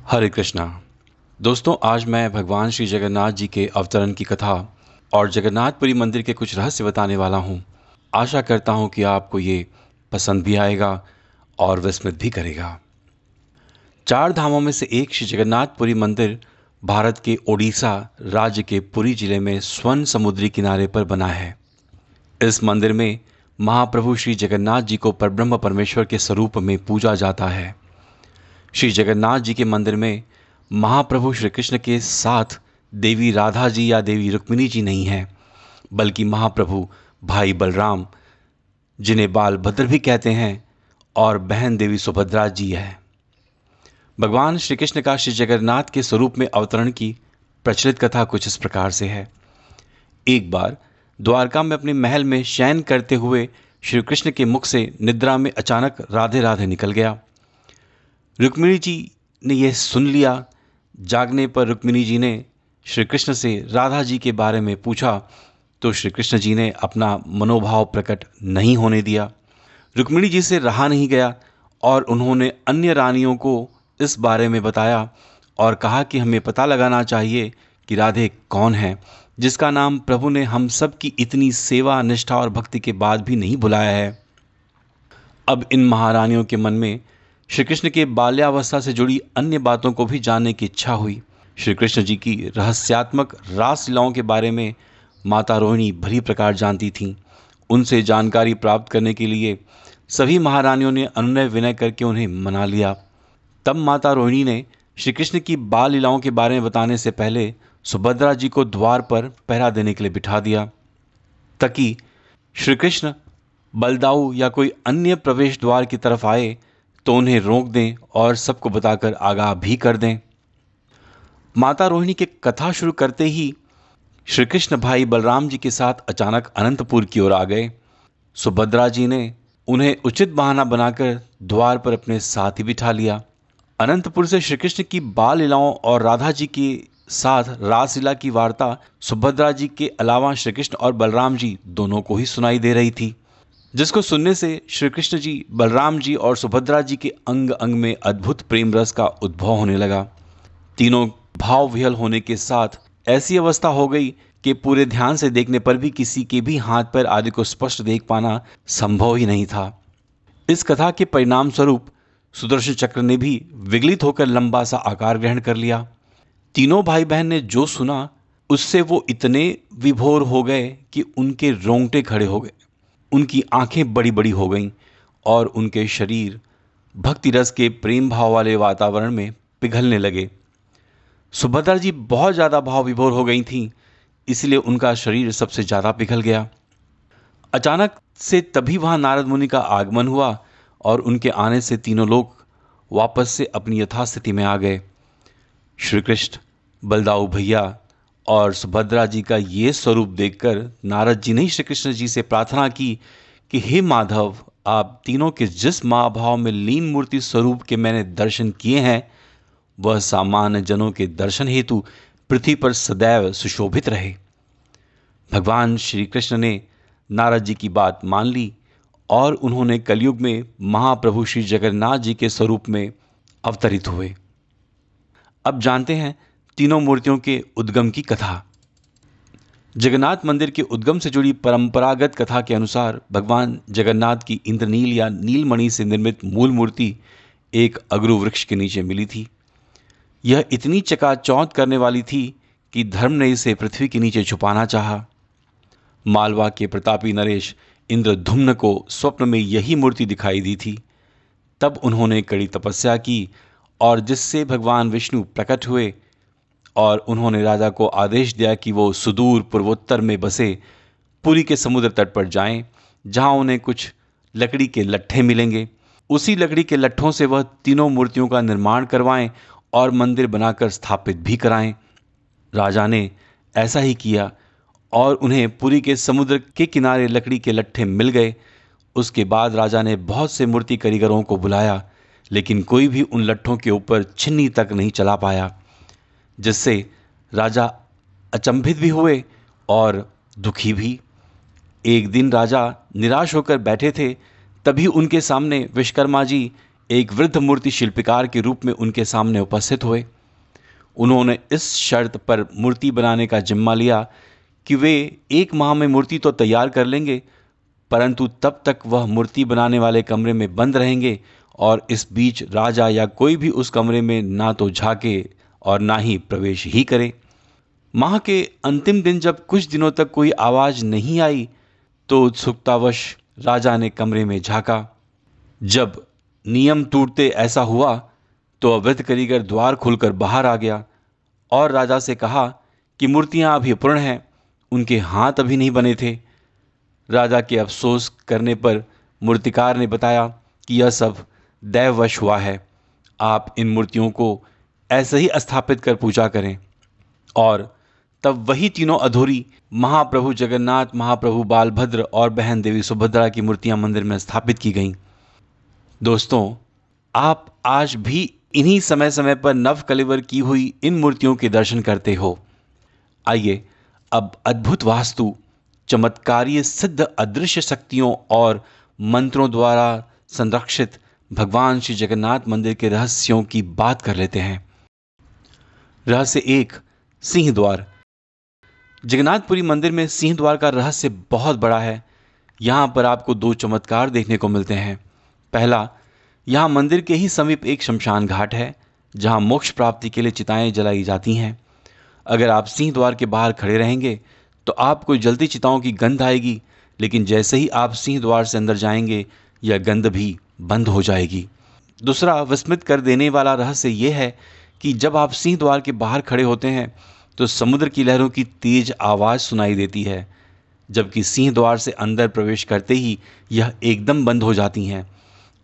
हरे कृष्णा। दोस्तों, आज मैं भगवान श्री जगन्नाथ जी के अवतरण की कथा और जगन्नाथपुरी मंदिर के कुछ रहस्य बताने वाला हूँ। आशा करता हूँ कि आपको ये पसंद भी आएगा और विस्मित भी करेगा। चार धामों में से एक श्री जगन्नाथपुरी मंदिर भारत के ओडिशा राज्य के पुरी जिले में स्वर्ण समुद्री किनारे पर बना है। इस मंदिर में महाप्रभु श्री जगन्नाथ जी को परब्रह्म परमेश्वर के स्वरूप में पूजा जाता है। श्री जगन्नाथ जी के मंदिर में महाप्रभु श्री कृष्ण के साथ देवी राधा जी या देवी रुक्मिणी जी नहीं हैं, बल्कि महाप्रभु भाई बलराम, जिन्हें बाल भद्र भी कहते हैं, और बहन देवी सुभद्रा जी है। भगवान श्री कृष्ण का श्री जगन्नाथ के स्वरूप में अवतरण की प्रचलित कथा कुछ इस प्रकार से है। एक बार द्वारका में अपने महल में शयन करते हुए श्री कृष्ण के मुख से निद्रा में अचानक राधे राधे निकल गया। रुक्मिणी जी ने यह सुन लिया। जागने पर रुक्मिणी जी ने श्री कृष्ण से राधा जी के बारे में पूछा तो श्री कृष्ण जी ने अपना मनोभाव प्रकट नहीं होने दिया। रुक्मिणी जी से रहा नहीं गया और उन्होंने अन्य रानियों को इस बारे में बताया और कहा कि हमें पता लगाना चाहिए कि राधे कौन है, जिसका नाम प्रभु ने हम सब की इतनी सेवा, निष्ठा और भक्ति के बाद भी नहीं भुलाया है। अब इन महारानियों के मन में श्री कृष्ण के बाल्यावस्था से जुड़ी अन्य बातों को भी जानने की इच्छा हुई। श्री कृष्ण जी की रहस्यात्मक रास लीलाओं के बारे में माता रोहिणी भली प्रकार जानती थीं। उनसे जानकारी प्राप्त करने के लिए सभी महारानियों ने अनुनय विनय करके उन्हें मना लिया। तब माता रोहिणी ने श्री कृष्ण की बाल लीलाओं के बारे में बताने से पहले सुभद्रा जी को द्वार पर पहरा देने के लिए बिठा दिया, ताकि श्री कृष्ण बलदाऊ या कोई अन्य प्रवेश द्वार की तरफ आए तो उन्हें रोक दें और सबको बताकर आगाह भी कर दें। माता रोहिणी के कथा शुरू करते ही श्री कृष्ण भाई बलराम जी के साथ अचानक अनंतपुर की ओर आ गए। सुभद्रा जी ने उन्हें उचित बहाना बनाकर द्वार पर अपने साथ ही बिठा लिया। अनंतपुर से श्री कृष्ण की बाल लीलाओं और राधा जी के साथ रासलीला की वार्ता सुभद्रा जी के अलावा श्री कृष्ण और बलराम जी दोनों को ही सुनाई दे रही थी, जिसको सुनने से श्री कृष्ण जी, बलराम जी और सुभद्रा जी के अंग अंग में अद्भुत प्रेम रस का उद्भव होने लगा। तीनों भाव विहल होने के साथ ऐसी अवस्था हो गई कि पूरे ध्यान से देखने पर भी किसी के भी हाथ पैर आदि को स्पष्ट देख पाना संभव ही नहीं था। इस कथा के परिणाम स्वरूप सुदर्शन चक्र ने भी विगलित होकर लंबा सा आकार ग्रहण कर लिया। तीनों भाई बहन ने जो सुना उससे वो इतने विभोर हो गए कि उनके रोंगटे खड़े हो गए, उनकी आंखें बड़ी बड़ी हो गईं और उनके शरीर भक्ति रस के प्रेम भाव वाले वातावरण में पिघलने लगे। सुभद्रा जी बहुत ज़्यादा भाव विभोर हो गई थीं, इसलिए उनका शरीर सबसे ज़्यादा पिघल गया। अचानक से तभी वहाँ नारद मुनि का आगमन हुआ और उनके आने से तीनों लोग वापस से अपनी यथास्थिति में आ गए। श्री कृष्ण, बलदाऊ भैया और सुभद्रा जी का ये स्वरूप देखकर नारद जी ने श्री कृष्ण जी से प्रार्थना की कि हे माधव, आप तीनों के जिस महाभाव में लीन मूर्ति स्वरूप के मैंने दर्शन किए हैं, वह सामान्य जनों के दर्शन हेतु पृथ्वी पर सदैव सुशोभित रहे। भगवान श्री कृष्ण ने नारद जी की बात मान ली और उन्होंने कलयुग में महाप्रभु श्री जगन्नाथ जी के स्वरूप में अवतरित हुए। अब जानते हैं तीनों मूर्तियों के उद्गम की कथा। जगन्नाथ मंदिर के उद्गम से जुड़ी परंपरागत कथा के अनुसार भगवान जगन्नाथ की इंद्रनील या नीलमणि से निर्मित मूल मूर्ति एक अगरू वृक्ष के नीचे मिली थी। यह इतनी चकाचौंध करने वाली थी कि धर्म ने इसे पृथ्वी के नीचे छुपाना चाहा। मालवा के प्रतापी नरेश इंद्रधुम्न को स्वप्न में यही मूर्ति दिखाई दी थी। तब उन्होंने कड़ी तपस्या की और जिससे भगवान विष्णु प्रकट हुए और उन्होंने राजा को आदेश दिया कि वो सुदूर पूर्वोत्तर में बसे पुरी के समुद्र तट पर जाएं, जहां उन्हें कुछ लकड़ी के लट्ठे मिलेंगे। उसी लकड़ी के लट्ठों से वह तीनों मूर्तियों का निर्माण करवाएं और मंदिर बनाकर स्थापित भी कराएं। राजा ने ऐसा ही किया और उन्हें पुरी के समुद्र के किनारे लकड़ी के लट्ठे मिल गए। उसके बाद राजा ने बहुत से मूर्ति कारीगरों को बुलाया, लेकिन कोई भी उन लट्ठों के ऊपर छिन्नी तक नहीं चला पाया, जिससे राजा अचंभित भी हुए और दुखी भी। एक दिन राजा निराश होकर बैठे थे, तभी उनके सामने विश्वकर्मा जी एक वृद्ध मूर्ति शिल्पकार के रूप में उनके सामने उपस्थित हुए। उन्होंने इस शर्त पर मूर्ति बनाने का जिम्मा लिया कि वे 1 माह में मूर्ति तो तैयार कर लेंगे, परंतु तब तक वह मूर्ति बनाने वाले कमरे में बंद रहेंगे और इस बीच राजा या कोई भी उस कमरे में ना तो झांके और ना ही प्रवेश ही करे। माह के अंतिम दिन जब कुछ दिनों तक कोई आवाज नहीं आई तो उत्सुकतावश राजा ने कमरे में झांका। जब नियम टूटते ऐसा हुआ तो अवैध कारीगर द्वार खोलकर बाहर आ गया और राजा से कहा कि मूर्तियां अभी अपूर्ण हैं, उनके हाथ अभी नहीं बने थे। राजा के अफसोस करने पर मूर्तिकार ने बताया कि यह सब दैववश हुआ है, आप इन मूर्तियों को ऐसे ही स्थापित कर पूजा करें। और तब वही तीनों अधूरी महाप्रभु जगन्नाथ, महाप्रभु बालभद्र और बहन देवी सुभद्रा की मूर्तियां मंदिर में स्थापित की गईं। दोस्तों, आप आज भी इन्हीं समय समय पर नव कलेवर की हुई इन मूर्तियों के दर्शन करते हो। आइए अब अद्भुत वास्तु, चमत्कारीय सिद्ध अदृश्य शक्तियों और मंत्रों द्वारा संरक्षित भगवान श्री जगन्नाथ मंदिर के रहस्यों की बात कर लेते हैं। रहस्य 1, सिंह द्वार। जगन्नाथपुरी मंदिर में सिंह द्वार का रहस्य बहुत बड़ा है। यहाँ पर आपको 2 चमत्कार देखने को मिलते हैं। पहला, यहाँ मंदिर के ही समीप एक शमशान घाट है जहाँ मोक्ष प्राप्ति के लिए चिताएं जलाई जाती हैं। अगर आप सिंह द्वार के बाहर खड़े रहेंगे तो आपको जलती चिताओं की गंध आएगी, लेकिन जैसे ही आप सिंह द्वार से अंदर जाएंगे यह गंध भी बंद हो जाएगी। दूसरा विस्मित कर देने वाला रहस्य यह है कि जब आप सिंह द्वार के बाहर खड़े होते हैं तो समुद्र की लहरों की तेज आवाज़ सुनाई देती है, जबकि सिंह द्वार से अंदर प्रवेश करते ही यह एकदम बंद हो जाती हैं।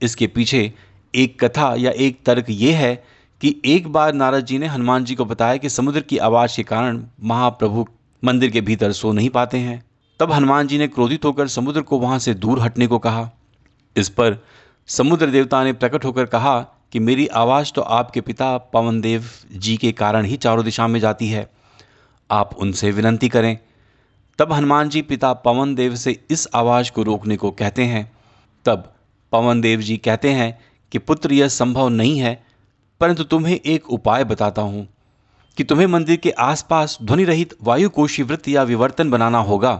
इसके पीछे एक कथा या एक तर्क ये है कि एक बार नारद जी ने हनुमान जी को बताया कि समुद्र की आवाज़ के कारण महाप्रभु मंदिर के भीतर सो नहीं पाते हैं। तब हनुमान जी ने क्रोधित होकर समुद्र को वहां से दूर हटने को कहा। इस पर समुद्र देवता ने प्रकट होकर कहा कि मेरी आवाज़ तो आपके पिता पवन देव जी के कारण ही चारों दिशा में जाती है, आप उनसे विनंती करें। तब हनुमान जी पिता पवन देव से इस आवाज़ को रोकने को कहते हैं। तब पवन देव जी कहते हैं कि पुत्र, यह संभव नहीं है, परंतु तुम्हें एक उपाय बताता हूँ कि तुम्हें मंदिर के आसपास ध्वनि रहित वायुकोशी वृत्त या विवर्तन बनाना होगा।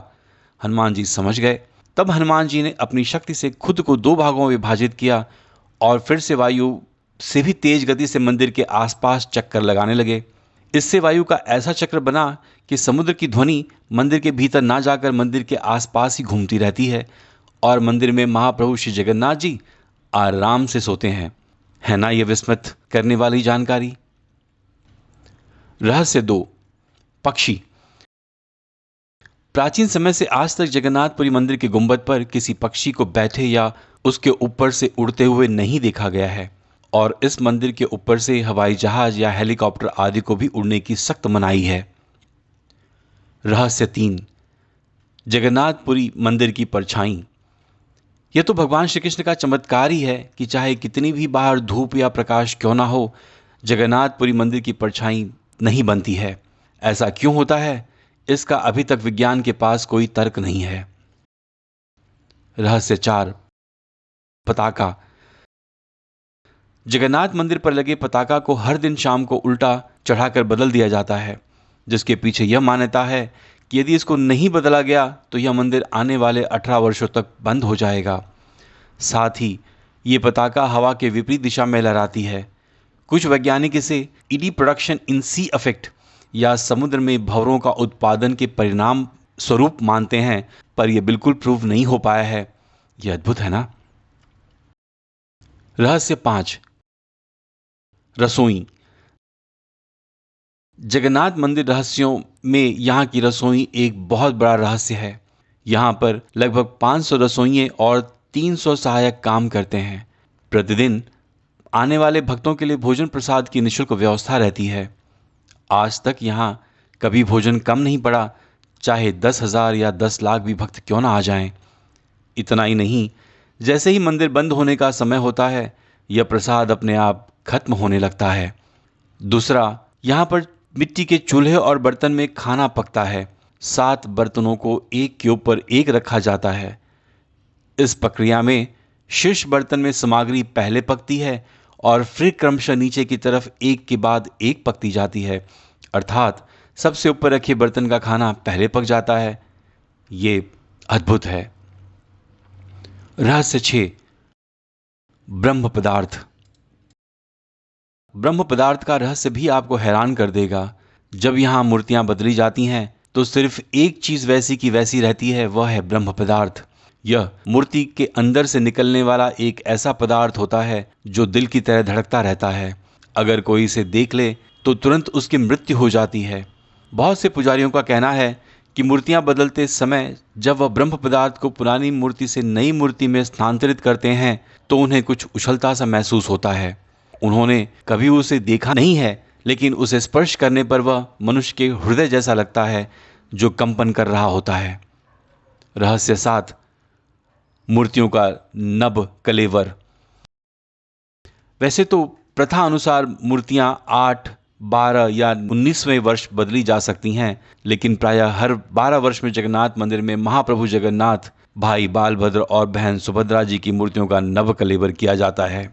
हनुमान जी समझ गए। तब हनुमान जी ने अपनी शक्ति से खुद को 2 भागों में विभाजित किया और फिर से वायु से भी तेज गति से मंदिर के आसपास चक्कर लगाने लगे। इससे वायु का ऐसा चक्र बना कि समुद्र की ध्वनि मंदिर के भीतर ना जाकर मंदिर के आसपास ही घूमती रहती है और मंदिर में महाप्रभु श्री जगन्नाथ जी आराम से सोते हैं। है ना यह विस्मित करने वाली जानकारी। रहस्य 2, पक्षी। प्राचीन समय से आज तक जगन्नाथपुरी मंदिर के गुंबद पर किसी पक्षी को बैठे या उसके ऊपर से उड़ते हुए नहीं देखा गया है और इस मंदिर के ऊपर से हवाई जहाज या हेलीकॉप्टर आदि को भी उड़ने की सख्त मनाही है। रहस्य 3, जगन्नाथपुरी मंदिर की परछाई। यह तो भगवान श्री कृष्ण का चमत्कार ही है कि चाहे कितनी भी बाहर धूप या प्रकाश क्यों ना हो, जगन्नाथपुरी मंदिर की परछाई नहीं बनती है। ऐसा क्यों होता है, इसका अभी तक विज्ञान के पास कोई तर्क नहीं है। रहस्य 4, पताका। जगन्नाथ मंदिर पर लगे पताका को हर दिन शाम को उल्टा चढ़ाकर बदल दिया जाता है, जिसके पीछे यह मान्यता है कि यदि इसको नहीं बदला गया तो यह मंदिर आने वाले 18 वर्षों तक बंद हो जाएगा। साथ ही ये पताका हवा के विपरीत दिशा में लहराती है। कुछ वैज्ञानिक इसे eddy production in sea effect या समुद्र में भंवरों का उत्पादन के परिणाम स्वरूप मानते हैं, पर यह बिल्कुल प्रूव नहीं हो पाया है। यह अद्भुत है ना। रहस्य 5, रसोई। जगन्नाथ मंदिर रहस्यों में यहाँ की रसोई एक बहुत बड़ा रहस्य है। यहाँ पर लगभग 500 रसोइये और 300 सहायक काम करते हैं। प्रतिदिन आने वाले भक्तों के लिए भोजन प्रसाद की निःशुल्क व्यवस्था रहती है। आज तक यहाँ कभी भोजन कम नहीं पड़ा, चाहे 10,000 या 10 लाख भी भक्त क्यों ना आ जाएं। इतना ही नहीं, जैसे ही मंदिर बंद होने का समय होता है यह प्रसाद अपने आप खत्म होने लगता है। दूसरा, यहाँ पर मिट्टी के चूल्हे और बर्तन में खाना पकता है। 7 बर्तनों को एक के ऊपर एक रखा जाता है। इस प्रक्रिया में शीर्ष बर्तन में सामग्री पहले पकती है और फिर क्रमशः नीचे की तरफ एक के बाद एक पकती जाती है, अर्थात सबसे ऊपर रखे बर्तन का खाना पहले पक जाता है। ये अद्भुत है। रहस्य 6, ब्रह्म पदार्थ। ब्रह्म पदार्थ का रहस्य भी आपको हैरान कर देगा। जब यहां मूर्तियां बदली जाती हैं तो सिर्फ एक चीज वैसी की वैसी रहती है, वह है ब्रह्म पदार्थ। यह मूर्ति के अंदर से निकलने वाला एक ऐसा पदार्थ होता है जो दिल की तरह धड़कता रहता है। अगर कोई इसे देख ले तो तुरंत उसकी मृत्यु हो जाती है। बहुत से पुजारियों का कहना है कि मूर्तियां बदलते समय जब वह ब्रह्म पदार्थ को पुरानी मूर्ति से नई मूर्ति में स्थानांतरित करते हैं तो उन्हें कुछ उछलता सा महसूस होता है। उन्होंने कभी उसे देखा नहीं है, लेकिन उसे स्पर्श करने पर वह मनुष्य के हृदय जैसा लगता है जो कंपन कर रहा होता है। रहस्य 7, मूर्तियों का नभ कलेवर। वैसे तो प्रथा अनुसार मूर्तियां 8, 12 या 19वें वर्ष बदली जा सकती हैं, लेकिन प्रायः हर 12 वर्ष में जगन्नाथ मंदिर में महाप्रभु जगन्नाथ, भाई बालभद्र और बहन सुभद्रा जी की मूर्तियों का नभ कलेवर किया जाता है।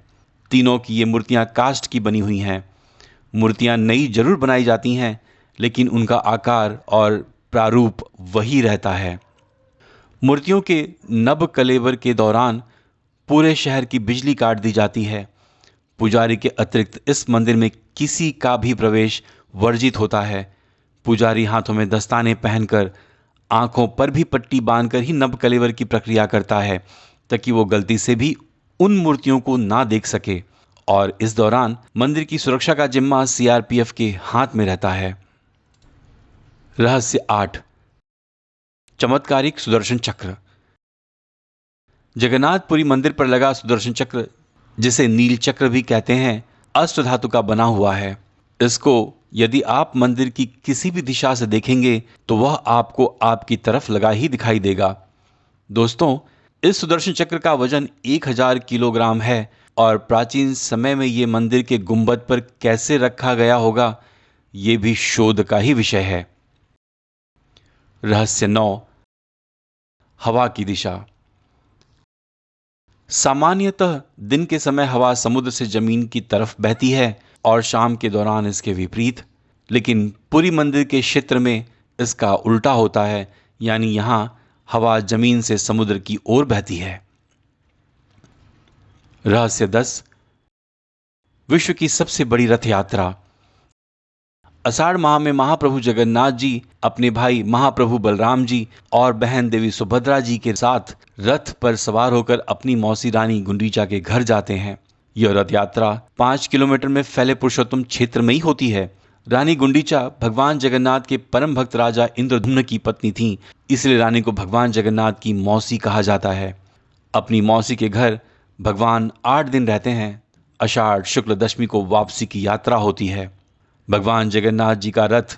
तीनों की ये मूर्तियां काष्ठ की बनी हुई हैं। मूर्तियां नई जरूर बनाई जाती हैं, लेकिन उनका आकार और प्रारूप वही रहता है। मूर्तियों के नभ कलेवर के दौरान पूरे शहर की बिजली काट दी जाती है। पुजारी के अतिरिक्त इस मंदिर में किसी का भी प्रवेश वर्जित होता है। पुजारी हाथों में दस्ताने पहनकर, आंखों पर भी पट्टी बांधकर ही नभ कलेवर की प्रक्रिया करता है, ताकि वो गलती से भी उन मूर्तियों को ना देख सके। और इस दौरान मंदिर की सुरक्षा का जिम्मा सीआरपीएफ के हाथ में रहता है। रहस्य 8, चमत्कारिक सुदर्शन चक्र। जगन्नाथपुरी मंदिर पर लगा सुदर्शन चक्र, जिसे नील चक्र भी कहते हैं, अष्ट धातु का बना हुआ है। इसको यदि आप मंदिर की किसी भी दिशा से देखेंगे तो वह आपको आपकी तरफ लगा ही दिखाई देगा। दोस्तों, इस सुदर्शन चक्र का वजन 1000 किलोग्राम है और प्राचीन समय में ये मंदिर के गुंबद पर कैसे रखा गया होगा, ये भी शोध का ही विषय है। रहस्य 9, हवा की दिशा। सामान्यतः दिन के समय हवा समुद्र से जमीन की तरफ बहती है और शाम के दौरान इसके विपरीत, लेकिन पुरी मंदिर के क्षेत्र में इसका उल्टा होता है, यानी यहां हवा जमीन से समुद्र की ओर बहती है। रहस्य 10, विश्व की सबसे बड़ी रथ यात्रा। आषाढ़ माह में महाप्रभु जगन्नाथ जी अपने भाई महाप्रभु बलराम जी और बहन देवी सुभद्रा जी के साथ रथ पर सवार होकर अपनी मौसी रानी गुंडीचा के घर जाते हैं। यह रथ यात्रा 5 किलोमीटर में फैले पुरुषोत्तम क्षेत्र में ही होती है। रानी गुंडीचा भगवान जगन्नाथ के परम भक्त राजा इंद्रधुम्न की पत्नी थी, इसलिए रानी को भगवान जगन्नाथ की मौसी कहा जाता है। अपनी मौसी के घर भगवान 8 दिन रहते हैं। आषाढ़ शुक्ल दशमी को वापसी की यात्रा होती है। भगवान जगन्नाथ जी का रथ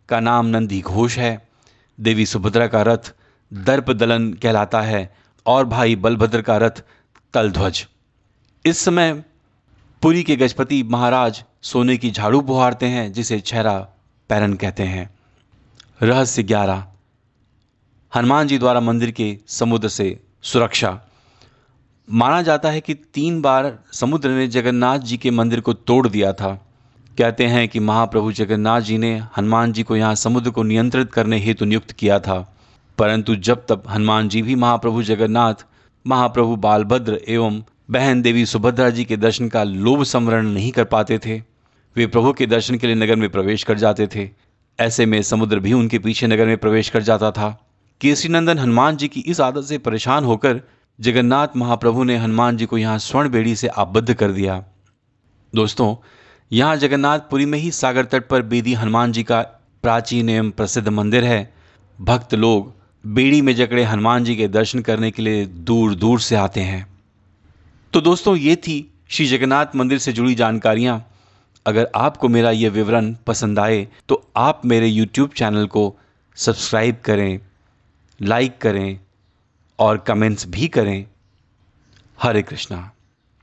का नाम नंदी घोष है। देवी सुभद्रा का रथ दर्प दलन कहलाता है और भाई बलभद्र का रथ तलध्वज। इस समय पुरी के गजपति महाराज सोने की झाड़ू बुहारते हैं, जिसे छहरा पैरन कहते हैं। रहस्य 11, हनुमान जी द्वारा मंदिर के समुद्र से सुरक्षा। माना जाता है कि 3 बार समुद्र ने जगन्नाथ जी के मंदिर को तोड़ दिया था। कहते हैं कि महाप्रभु जगन्नाथ जी ने हनुमान जी को यहाँ समुद्र को नियंत्रित करने हेतु नियुक्त किया था, परंतु जब तक हनुमान जी भी महाप्रभु जगन्नाथ, महाप्रभु बालभद्र एवं बहन देवी सुभद्रा जी के दर्शन का लोभ संवरण नहीं कर पाते थे, वे प्रभु के दर्शन के लिए नगर में प्रवेश कर जाते थे। ऐसे में समुद्र भी उनके पीछे नगर में प्रवेश कर जाता था। केसरी नंदन हनुमान जी की इस आदत से परेशान होकर जगन्नाथ महाप्रभु ने हनुमान जी को यहाँ स्वर्ण बेड़ी से आबद्ध कर दिया। दोस्तों, यहाँ जगन्नाथपुरी में ही सागर तट पर बेदी हनुमान जी का प्राचीन एवं प्रसिद्ध मंदिर है। भक्त लोग बेड़ी में जकड़े हनुमान जी के दर्शन करने के लिए दूर दूर से आते हैं। तो दोस्तों, ये थी श्री जगन्नाथ मंदिर से जुड़ी जानकारियाँ। अगर आपको मेरा ये विवरण पसंद आए तो आप मेरे YouTube चैनल को सब्सक्राइब करें, लाइक करें और कमेंट्स भी करें। हरे कृष्णा।